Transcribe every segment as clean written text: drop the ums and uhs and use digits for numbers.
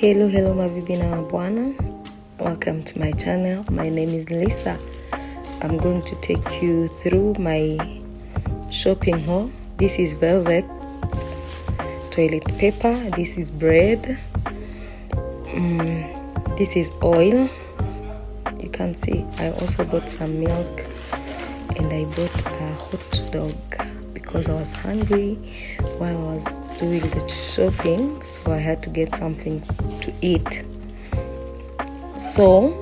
Hello mabibi na mabwana, welcome to my channel. My name is Lisa. I'm going to take you through my shopping haul. This is Velvet toilet paper, this is bread, this is oil. You can see I also bought some milk, and I bought a hot dog because I was hungry while I was doing the shopping, so I had to get something to eat. So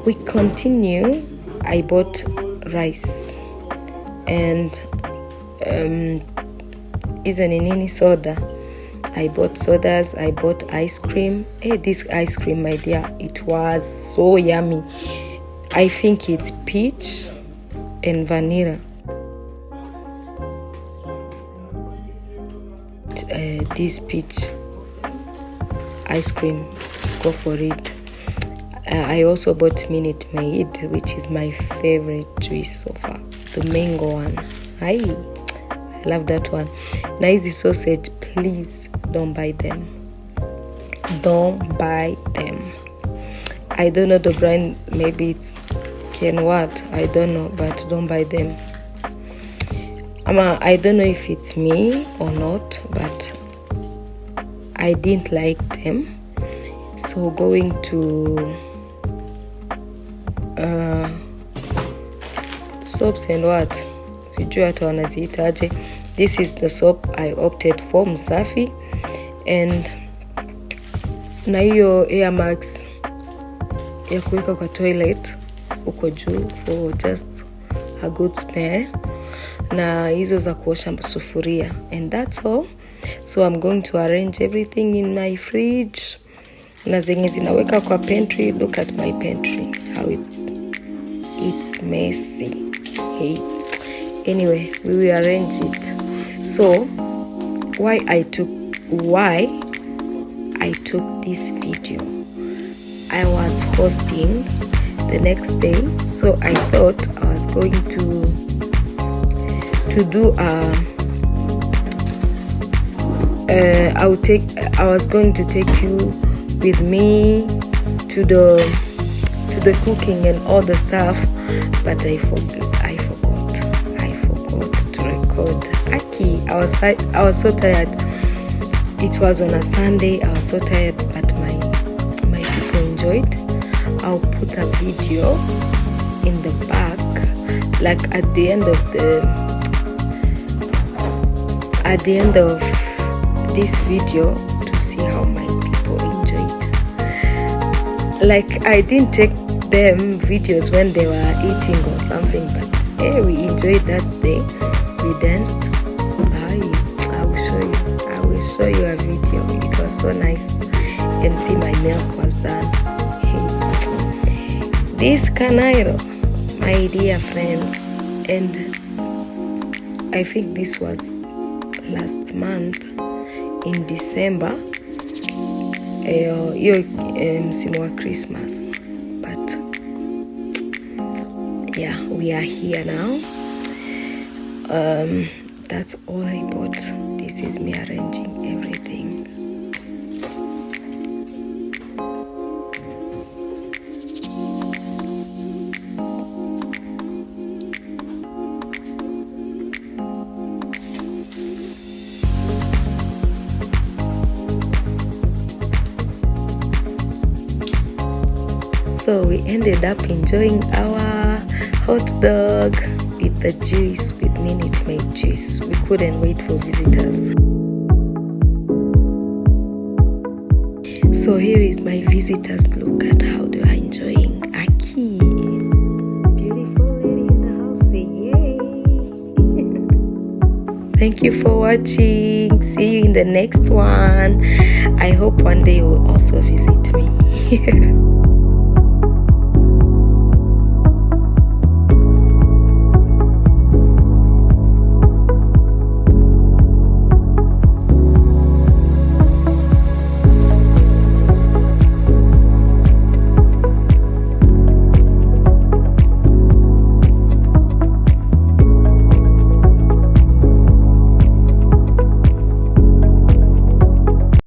we continue. I bought rice and isn't in any soda. I bought sodas, I bought ice cream. Hey, this ice cream, my dear, it was so yummy. I think it's peach and vanilla. This peach ice cream, go for it. I also bought Minute Maid, which is my favorite juice so far, the mango one. I love that one. Nice sausage, please don't buy them. Don't buy them. I don't know the brand, maybe it's Ken what, I don't know, but don't buy them. I don't know if it's me or not, but I didn't like them. So going to soaps and what, sijui hata wanaziitaje. This is the soap I opted for, Msafi, and na hiyo Air Max ya kuweka kwa toilet uko juu for just a good spare, na hizo za kuosha sufuria, and that's all. So I'm going to arrange everything in my fridge, na zenye zinaweka kwa pantry. Look at my pantry, how it's messy. Hey, anyway, we will arrange it. So why I took this video, I was hosting the next day, so I thought I was going to do I was going to take you with me to the cooking and all the stuff, but I forgot to record. I was so tired. It was on a Sunday. I was so tired, but my people enjoyed. I'll put a video in the back, like at the end of this video, to see how my people enjoyed. Like, I didn't take them videos when they were eating or something, but hey, we enjoyed that day. We danced. I will show you a video. It was so nice. And see, my milk was done. Hey. This Canairo, my dear friends, and I think this was last month in December, hiyo msimu wa Christmas, but yeah, we are here now. That's all I bought. This is me arranging everything. So we ended up enjoying our hot dog with the juice, with Minute Maid juice. We couldn't wait for visitors. So here is my visitors. Look at how they are enjoying Aki. Beautiful lady in the house. Say yay. Thank you for watching. See you in the next one. I hope one day you will also visit me.